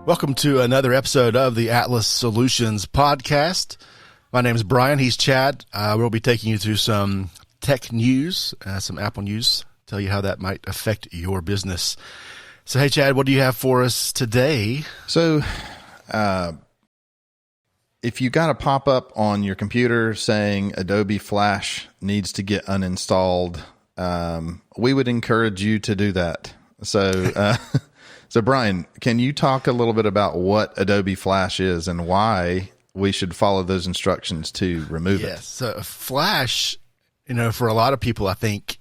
Welcome to another episode of the Atlas Solutions podcast. My name is Brian. He's Chad. We'll be taking you through some tech news, some Apple news, tell you how that might affect your business. So, hey, Chad, what do you have for us today? So, if you got a pop-up on your computer saying Adobe Flash needs to get uninstalled, we would encourage you to do that. So, so Brian, can you talk a little bit about what Adobe Flash is and why we should follow those instructions to remove it? Yes. So Flash, for a lot of people, I think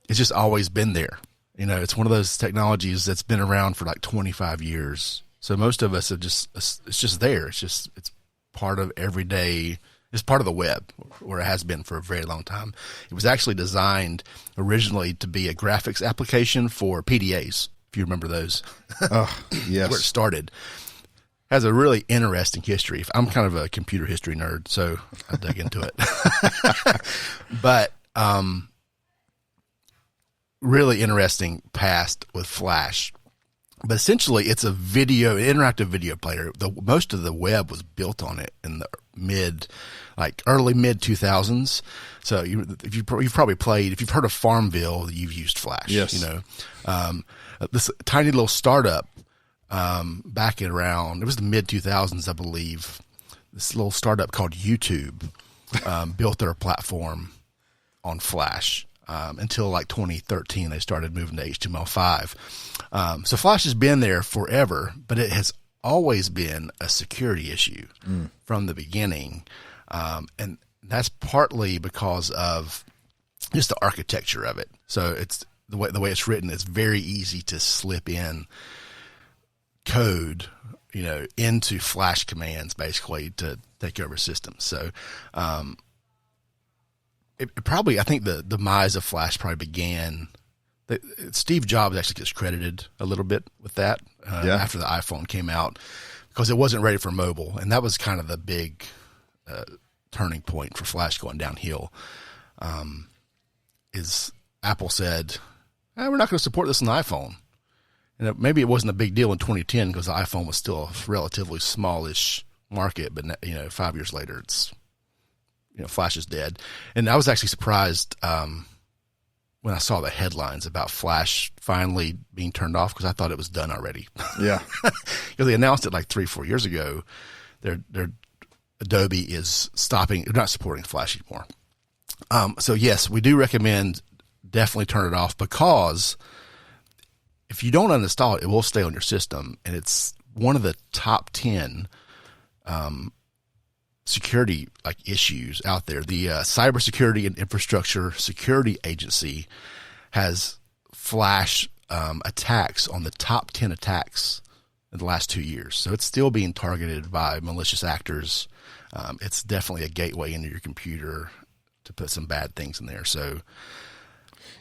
it's just always been there. It's one of those technologies that's been around for like 25 years. So most of us have it's just there. It's part of everyday. It's part of the web, or it has been for a very long time. It was actually designed originally to be a graphics application for PDAs, if you remember those. Oh, yes. Where it started. Has a really interesting history. I'm kind of a computer history nerd, so I dug into it. But really interesting past with Flash. But essentially, it's an interactive video player. Most of the web was built on it in the early mid 2000s. So you've probably played, if you've heard of Farmville, you've used Flash. Yes. This tiny little startup back at around, it was the mid 2000s, I believe. This little startup called YouTube built their platform on Flash. Until like 2013, they started moving to HTML5. So Flash has been there forever, but it has always been a security issue from the beginning. And that's partly because of just the architecture of it. So it's the way it's written, it's very easy to slip in code, into Flash commands basically to take over systems. So, I think the demise of Flash probably began. Steve Jobs actually gets credited a little bit with that after the iPhone came out, because it wasn't ready for mobile, and that was kind of the big turning point for Flash going downhill. Is Apple said, we're not going to support this on the iPhone, and maybe it wasn't a big deal in 2010 because the iPhone was still a relatively smallish market, but 5 years later, it's Flash is dead. And I was actually surprised when I saw the headlines about Flash finally being turned off, because I thought it was done already. Yeah. Because they announced it like 3-4 years ago. Their Adobe is not supporting Flash anymore. So yes, we do recommend definitely turn it off, because if you don't uninstall it, it will stay on your system. And it's one of the top 10 security issues out there. The Cybersecurity and Infrastructure Security Agency has Flash attacks on the top 10 attacks in the last 2 years. So it's still being targeted by malicious actors. It's definitely a gateway into your computer to put some bad things in there. So,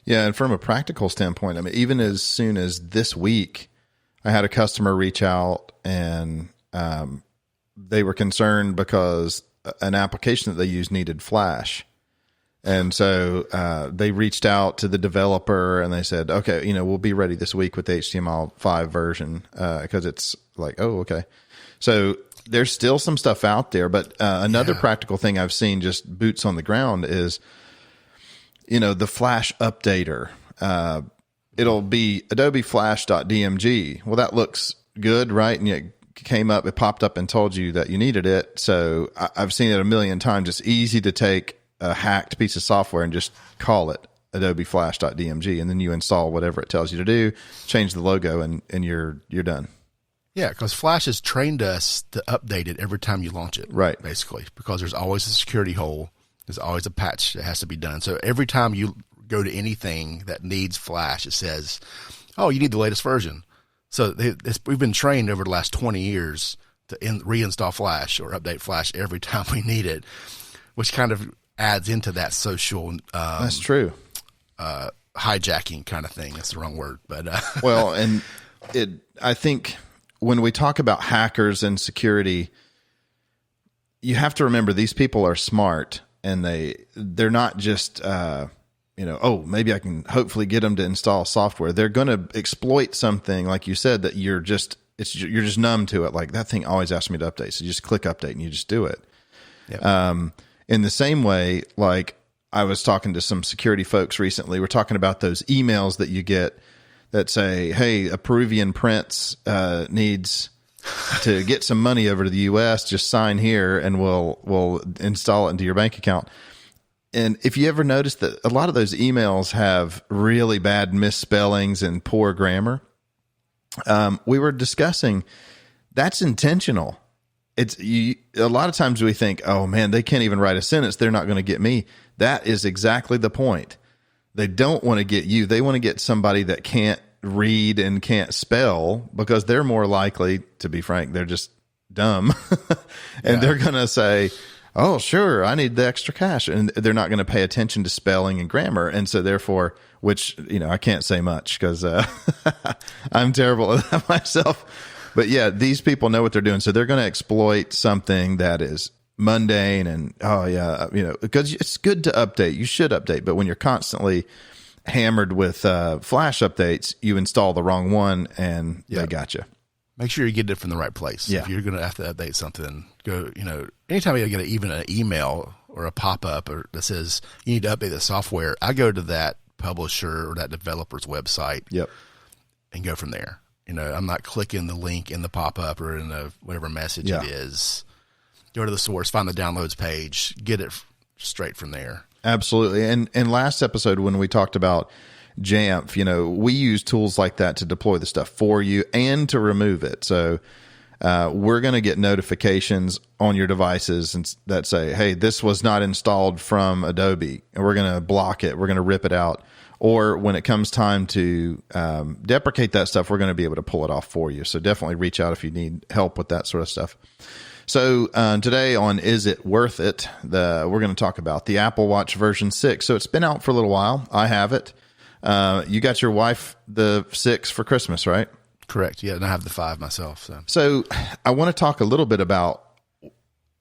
yeah, and from a practical standpoint, I mean, even as soon as this week, I had a customer reach out and they were concerned because an application that they use needed Flash. And so they reached out to the developer and they said, okay, we'll be ready this week with the HTML5 version, because it's like, oh, okay. So there's still some stuff out there. But another practical thing I've seen, just boots on the ground, is, the Flash updater. It'll be Adobe Flash.dmg. Well, that looks good, right? And it popped up and told you that you needed it. So I've seen it a million times. It's easy to take a hacked piece of software and just call it Adobe Flash.dmg, and then you install whatever it tells you to do, change the logo, and you're done. Yeah, because Flash has trained us to update it every time you launch it. Right. Basically, because there's always a security hole. There's always a patch that has to be done. So every time you go to anything that needs Flash, it says, oh, you need the latest version. So we've been trained over the last 20 years to reinstall Flash or update Flash every time we need it, which kind of adds into that social that's true. Hijacking kind of thing. That's the wrong word. But well, and I think when we talk about hackers and security, you have to remember these people are smart, and they're not just oh, maybe I can hopefully get them to install software. They're going to exploit something, like you said, that you're just you're just numb to it. Like that thing always asks me to update. So you just click update and you just do it. Yep. In the same way, like I was talking to some security folks recently, we're talking about those emails that you get that say, hey, a Peruvian prince needs to get some money over to the US, just sign here and we'll install it into your bank account. And if you ever notice that a lot of those emails have really bad misspellings and poor grammar, we were discussing that's intentional. A lot of times we think, oh man, they can't even write a sentence. They're not going to get me. That is exactly the point. They don't want to get you. They want to get somebody that can't read and can't spell, because they're more likely, to be frank, they're just dumb. And they're going to say, oh, sure, I need the extra cash. And they're not going to pay attention to spelling and grammar. And so therefore, which, I can't say much because I'm terrible at that myself. But yeah, these people know what they're doing. So they're going to exploit something that is mundane and, because it's good to update. You should update. But when you're constantly hammered with Flash updates, you install the wrong one and they got you. Make sure you get it from the right place. Yeah. If you're going to have to update something, go, anytime you get even an email or a pop-up that says you need to update the software, I go to that publisher or that developer's website and go from there. I'm not clicking the link in the pop-up or in the whatever message it is. Go to the source, find the downloads page, get it straight from there. Absolutely. And last episode when we talked about Jamf, we use tools like that to deploy the stuff for you and to remove it. So we're going to get notifications on your devices that say, hey, this was not installed from Adobe, and we're going to block it. We're going to rip it out. Or when it comes time to deprecate that stuff, we're going to be able to pull it off for you. So definitely reach out if you need help with that sort of stuff. So today on Is It Worth It, we're going to talk about the Apple Watch version 6. So it's been out for a little while. I have it. You got your wife the 6 for Christmas, right? Correct. Yeah, and I have the 5 myself. So I want to talk a little bit about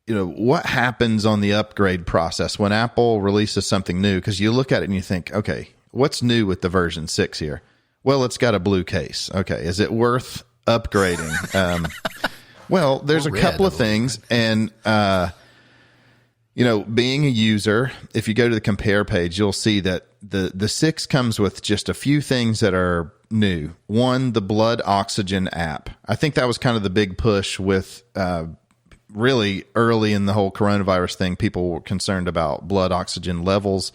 what happens on the upgrade process when Apple releases something new, because you look at it and you think, okay, what's new with the version 6 here? Well, it's got a blue case. Okay, is it worth upgrading? Well, there's a couple of things, and being a user, if you go to the compare page, you'll see that the 6 comes with just a few things that are new. One, the blood oxygen app. I think that was kind of the big push with really early in the whole coronavirus thing. People were concerned about blood oxygen levels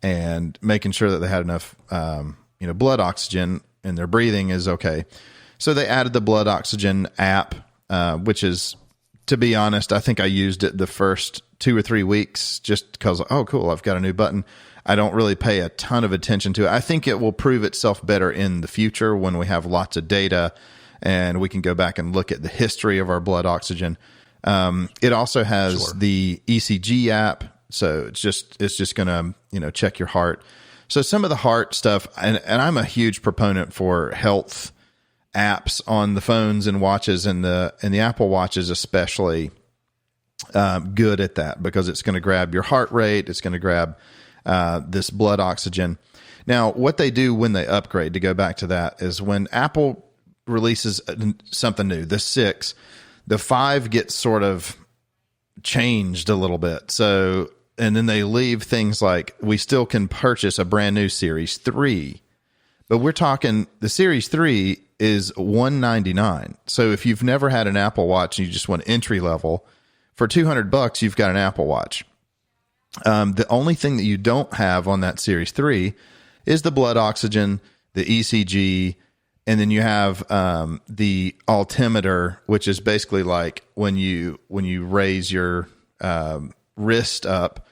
and making sure that they had enough blood oxygen and their breathing is okay. So they added the blood oxygen app, which is, to be honest, I think I used it the first 2 or 3 weeks just because, oh, cool, I've got a new button. I don't really pay a ton of attention to it. I think it will prove itself better in the future when we have lots of data and we can go back and look at the history of our blood oxygen. It also has the ECG app, so it's just going to check your heart. So some of the heart stuff, and I'm a huge proponent for health apps on the phones and watches, and the Apple Watch is especially good at that because it's going to grab your heart rate. It's going to grab this blood oxygen. Now, what they do when they upgrade, to go back to that, is when Apple releases something new, the 6, the 5 gets sort of changed a little bit. So, and then they leave things like we still can purchase a brand new Series 3, but we're talking the Series 3 is $199. So if you've never had an Apple Watch and you just want entry level, for $200, you've got an Apple Watch. The only thing that you don't have on that Series 3 is the blood oxygen, the ECG, and then you have the altimeter, which is basically like when you raise your wrist up,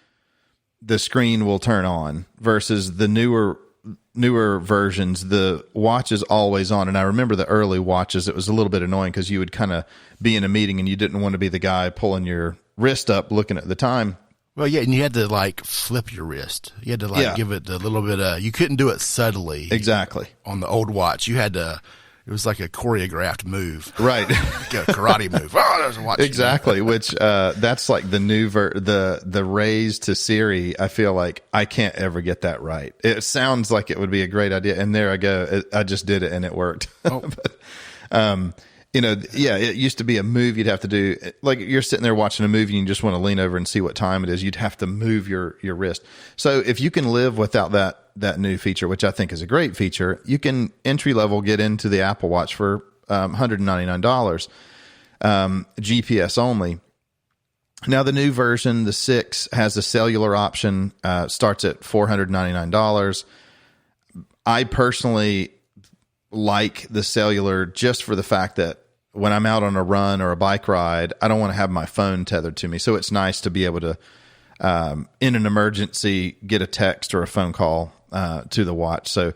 the screen will turn on, versus the newer versions, the watch is always on. And I remember the early watches, it was a little bit annoying because you would kind of be in a meeting and you didn't want to be the guy pulling your wrist up looking at the time. Well, yeah, and you had to flip your wrist. You had to give it a little bit of, you couldn't do it subtly. Exactly. On the old watch, you had to, it was like a choreographed move. Right. Like a karate move. Oh, there's a watch. Exactly. Which, that's like the new, the raise to Siri. I feel like I can't ever get that right. It sounds like it would be a great idea. And there I go. I just did it and it worked. Oh. But, Yeah, it used to be a move you'd have to do. Like you're sitting there watching a movie and you just want to lean over and see what time it is. You'd have to move your wrist. So if you can live without that new feature, which I think is a great feature, you can entry level get into the Apple Watch for $199, GPS only. Now the new version, the 6, has the cellular option, starts at $499. I personally like the cellular just for the fact that when I'm out on a run or a bike ride, I don't want to have my phone tethered to me. So it's nice to be able to, in an emergency, get a text or a phone call to the watch. So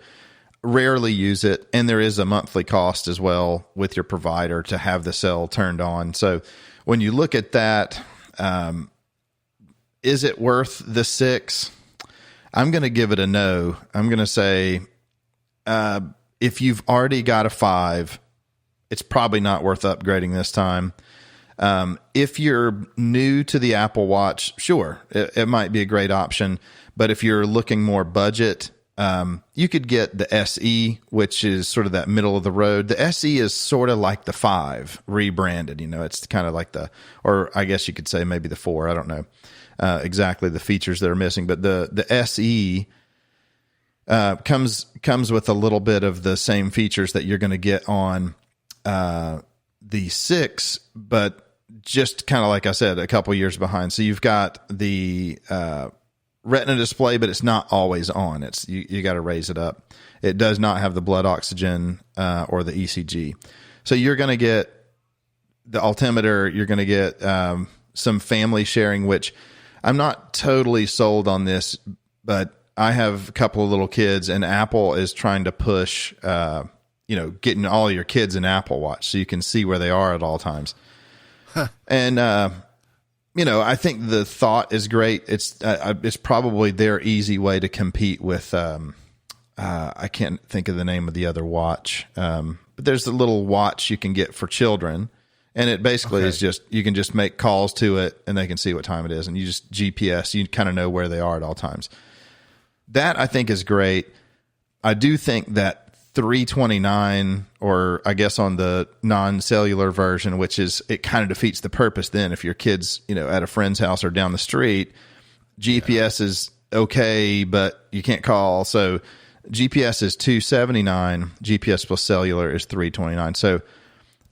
rarely use it. And there is a monthly cost as well with your provider to have the cell turned on. So when you look at that, is it worth the 6? I'm going to give it a no. I'm going to say, if you've already got a 5, it's probably not worth upgrading this time. If you're new to the Apple Watch, sure, it might be a great option. But if you're looking more budget, you could get the SE, which is sort of that middle of the road. The SE is sort of like the 5 rebranded. It's kind of like or I guess you could say maybe the 4. I don't know exactly the features that are missing, but the SE comes with a little bit of the same features that you're going to get on the 6, but just kind of like I said, a couple years behind. So you've got the Retina display, but it's not always on. It's you got to raise it up. It does not have the blood oxygen or the ECG. So you're going to get the altimeter. You're going to get some family sharing, which I'm not totally sold on this, but I have a couple of little kids, and Apple is trying to push, getting all your kids an Apple Watch so you can see where they are at all times. Huh. And, I think the thought is great. It's probably their easy way to compete with, I can't think of the name of the other watch. But there's a little watch you can get for children. And it basically is just, you can just make calls to it and they can see what time it is. And you just GPS, you kind of know where they are at all times. That I think is great. I do think that $329, or I guess on the non-cellular version, which is, it kind of defeats the purpose then. If your kid's, at a friend's house or down the street, GPS is okay, but you can't call. So GPS is $279. GPS plus cellular is $329. So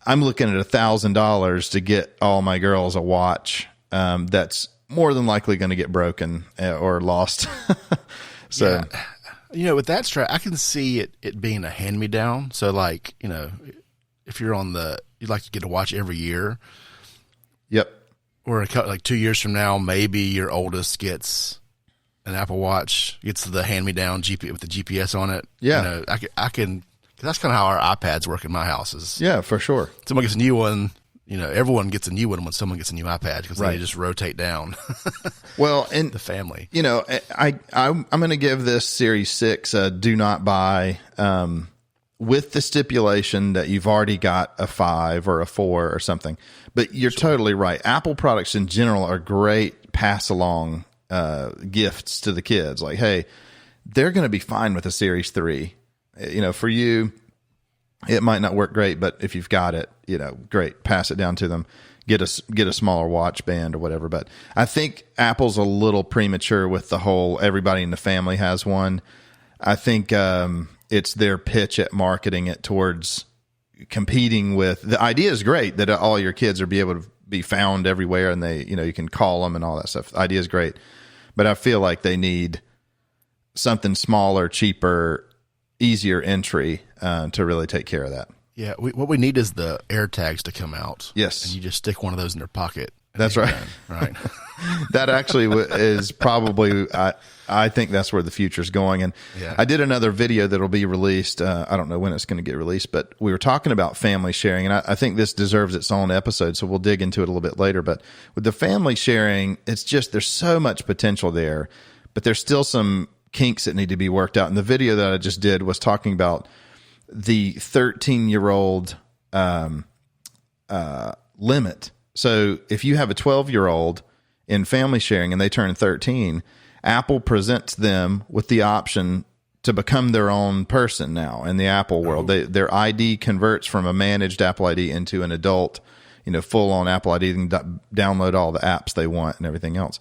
I'm looking at $1,000 to get all my girls a watch. That's more than likely going to get broken or lost. So, with that strap, I can see it being a hand-me-down. So, like, if you're you'd like to get a watch every year. Yep. Or like 2 years from now, maybe your oldest gets an Apple Watch, gets the hand-me-down with the GPS on it. Yeah. I can, cause that's kind of how our iPads work in my house. Yeah, for sure. Someone gets a new one. Everyone gets a new one when someone gets a new iPad because they just rotate down. Well, and the family, I'm going to give this Series 6 a do not buy, with the stipulation that you've already got a 5 or a 4 or something. But you're totally right. Apple products in general are great pass along gifts to the kids. Like, hey, they're going to be fine with a Series 3. For you, it might not work great, but if you've got it, great, pass it down to them, get a smaller watch band or whatever. But I think Apple's a little premature with the whole everybody in the family has one. I think it's their pitch at marketing it towards competing with, the idea is great that all your kids are be able to be found everywhere and they, you can call them and all that stuff. The idea is great, but I feel like they need something smaller, cheaper, easier entry to really take care of that. Yeah, what we need is the AirTags to come out. Yes. And you just stick one of those in their pocket. That's right. Right. That actually is probably, I think that's where the future's going. And I did another video that'll be released. I don't know when it's going to get released, but we were talking about family sharing. And I think this deserves its own episode, so we'll dig into it a little bit later. But with the family sharing, it's just, there's so much potential there, but there's still some kinks that need to be worked out. And the video that I just did was talking about the 13-year-old limit. So if you have a 12-year-old in family sharing and they turn 13, Apple presents them with the option to become their own person now in the Apple world. Their ID converts from a managed Apple ID into an adult, full on Apple ID, and download all the apps they want and everything else.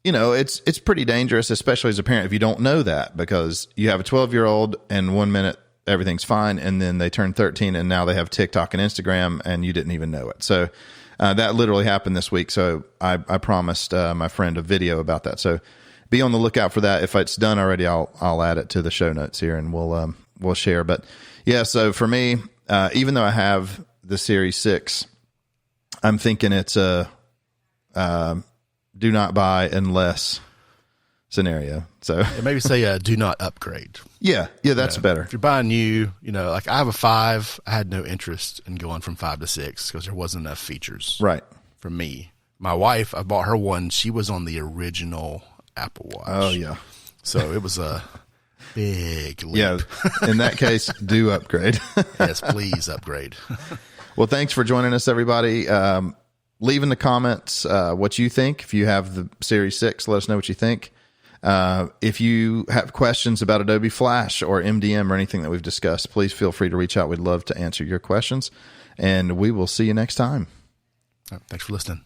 It's pretty dangerous, especially as a parent, if you don't know that, because you have a 12-year-old and 1 minute everything's fine, and then they turn 13 and now they have TikTok and Instagram and you didn't even know it. So that literally happened this week. So I promised my friend a video about that. So be on the lookout for that. If it's done already, I'll add it to the show notes here and we'll share. But yeah, so for me, even though I have the Series 6, I'm thinking it's a do not buy unless scenario. So maybe say do not upgrade. Yeah, that's better. If you're buying new, like I have a 5, I had no interest in going from 5 to 6 because there wasn't enough features. Right. For me. My wife, I bought her one. She was on the original Apple Watch. Oh, yeah. So it was a big leap. Yeah, in that case, do upgrade. Yes, please upgrade. Well, thanks for joining us, everybody. Leave in the comments what you think. If you have the Series 6, let us know what you think. If you have questions about Adobe Flash or MDM or anything that we've discussed, please feel free to reach out. We'd love to answer your questions. And we will see you next time. Thanks for listening.